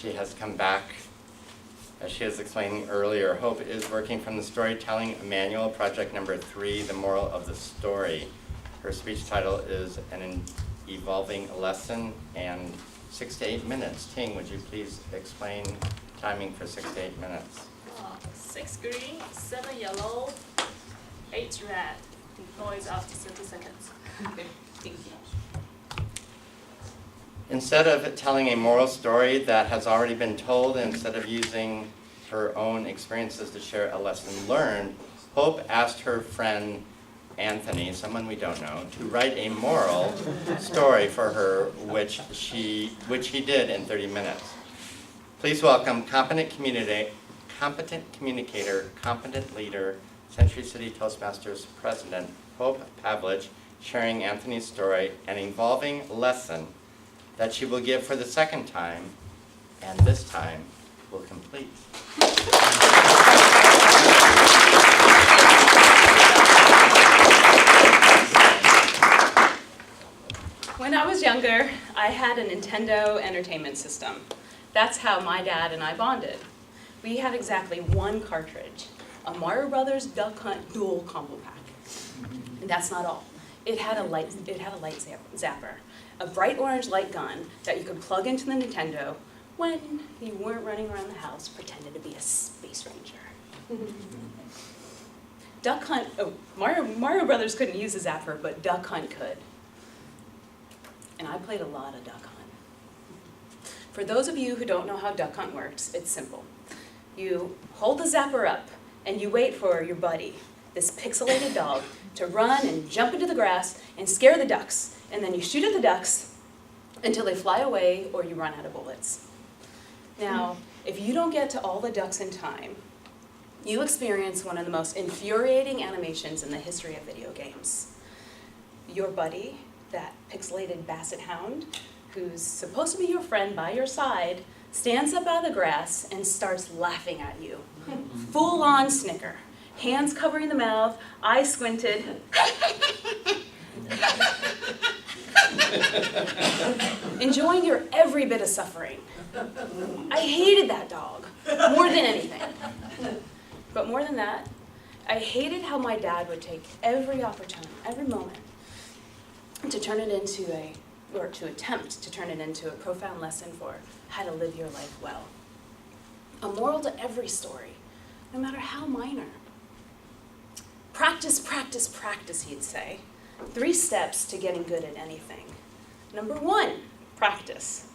She has come back. As she was explaining earlier, Hope is working from the Storytelling Manual, project number 3, The Moral of the Story. Her speech title is An Evolving Lesson, and 6 to 8 minutes. Ting, would you please explain timing for 6 to 8 minutes? 6 green, 7 yellow, 8 red. Noise after 30 seconds. Thank you. Instead of telling a moral story that has already been told, instead of using her own experiences to share a lesson learned, Hope asked her friend Anthony, someone we don't know, to write a moral story for her, which he did in 30 minutes. Please welcome competent communicator, competent leader, Century City Toastmasters President Hope Pavlich, sharing Anthony's story, an evolving lesson that she will give for the second time, and this time will complete. When I was younger, I had a Nintendo Entertainment System. That's how my dad and I bonded. We had exactly one cartridge, a Mario Brothers Duck Hunt Dual Combo Pack. And that's not all. It had a light zapper, a bright orange light gun that you could plug into the Nintendo when you weren't running around the house pretending to be a space ranger. Duck Hunt, Mario Brothers couldn't use a zapper, but Duck Hunt could. And I played a lot of Duck Hunt. For those of you who don't know how Duck Hunt works, it's simple. You hold the zapper up and you wait for your buddy, this pixelated dog, to run and jump into the grass and scare the ducks. And then you shoot at the ducks until they fly away or you run out of bullets. Now, if you don't get to all the ducks in time, you experience one of the most infuriating animations in the history of video games. Your buddy, that pixelated basset hound, who's supposed to be your friend by your side, stands up out of the grass and starts laughing at you. Full-on snicker. Hands covering the mouth, eyes squinted. Enjoying your every bit of suffering. I hated that dog more than anything. But more than that, I hated how my dad would take every opportunity, every moment, to turn it into to attempt to turn it into a profound lesson for how to live your life well. A moral to every story, no matter how minor. Practice, practice, practice, he'd say. 3 steps to getting good at anything. Number 1, practice.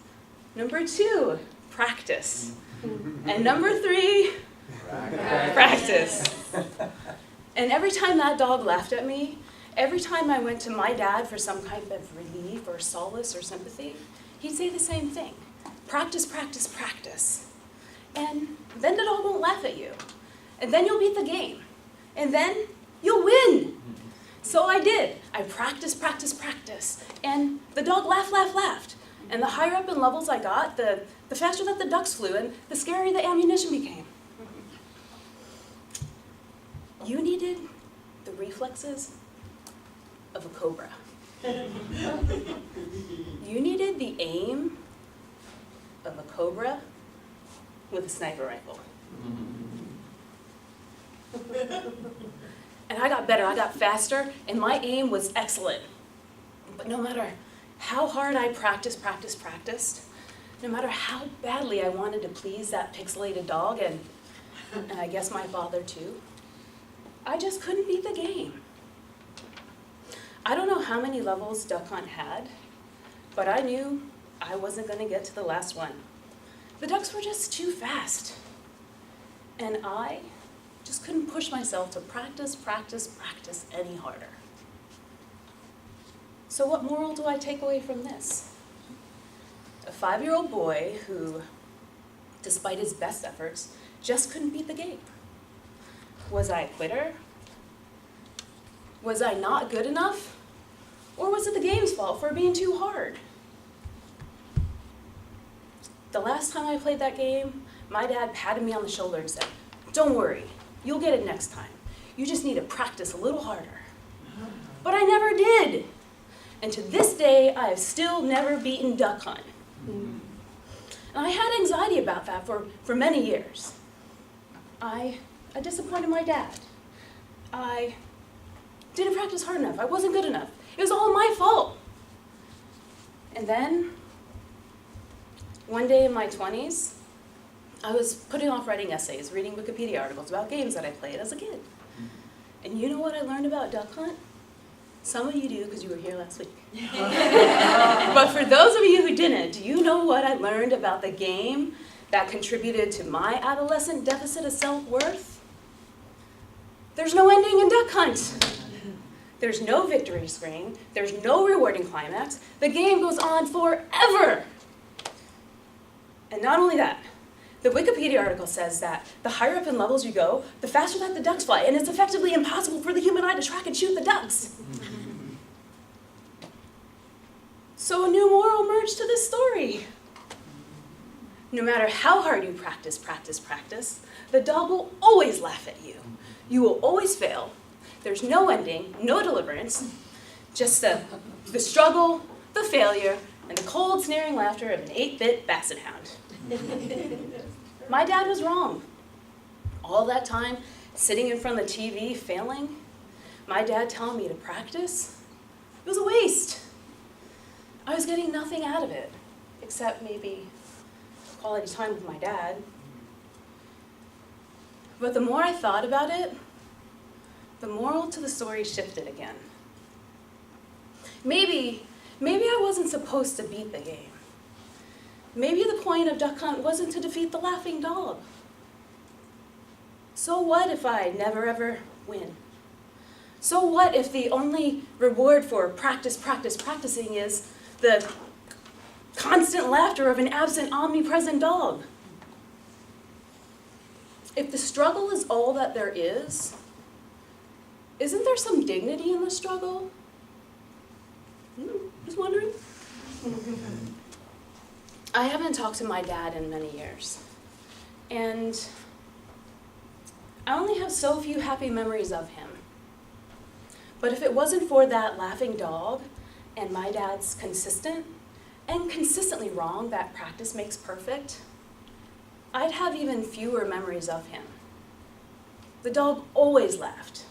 Number 2, practice. And number 3, practice. And every time that dog laughed at me, every time I went to my dad for some kind of relief or solace or sympathy, he'd say the same thing. Practice, practice, practice. And then the dog won't laugh at you. And then you'll beat the game. And then you'll win. So I did. I practiced, practiced, practiced. And the dog laughed, laughed, laughed. And the higher up in levels I got, the faster that the ducks flew and the scarier the ammunition became. You needed the reflexes of a cobra. You needed the aim of a cobra with a sniper rifle. And I got better, I got faster, and my aim was excellent. But no matter how hard I practiced, no matter how badly I wanted to please that pixelated dog, and I guess my father too, I just couldn't beat the game. I don't know how many levels Duck Hunt had, but I knew I wasn't going to get to the last one. The ducks were just too fast. And I just couldn't push myself to practice, practice, practice any harder. So what moral do I take away from this? A 5-year-old boy who, despite his best efforts, just couldn't beat the game. Was I a quitter? Was I not good enough? Or was it the game's fault for being too hard? The last time I played that game, my dad patted me on the shoulder and said, "Don't worry, you'll get it next time. You just need to practice a little harder." But I never did. And to this day, I have still never beaten Duck Hunt. And I had anxiety about that for many years. I disappointed my dad. I didn't practice hard enough. I wasn't good enough. It was all my fault. And then, one day in my 20s, I was putting off writing essays, reading Wikipedia articles about games that I played as a kid. And you know what I learned about Duck Hunt? Some of you do because you were here last week. But for those of you who didn't, do you know what I learned about the game that contributed to my adolescent deficit of self-worth? There's no ending in Duck Hunt. There's no victory screen. There's no rewarding climax. The game goes on forever. And not only that, the Wikipedia article says that the higher up in levels you go, the faster that the ducks fly, and it's effectively impossible for the human eye to track and shoot the ducks. So a new moral emerged to this story. No matter how hard you practice, the dog will always laugh at you. You will always fail. There's no ending, no deliverance, just the struggle, the failure, and the cold, sneering laughter of an 8-bit basset hound. My dad was wrong. All that time, sitting in front of the TV, failing, my dad telling me to practice, it was a waste. I was getting nothing out of it, except maybe quality time with my dad. But the more I thought about it, the moral to the story shifted again. Maybe I wasn't supposed to beat the game. Maybe the point of Duck Hunt wasn't to defeat the laughing dog. So what if I never ever win? So what if the only reward for practicing is the constant laughter of an absent, omnipresent dog? If the struggle is all that there is, isn't there some dignity in the struggle? Just wondering. I haven't talked to my dad in many years, and I only have so few happy memories of him. But if it wasn't for that laughing dog and my dad's consistent and consistently wrong that practice makes perfect, I'd have even fewer memories of him. The dog always laughed.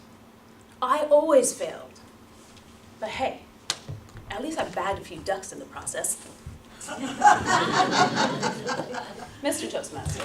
I always failed. But hey, at least I bagged a few ducks in the process. Mr. Toastmaster.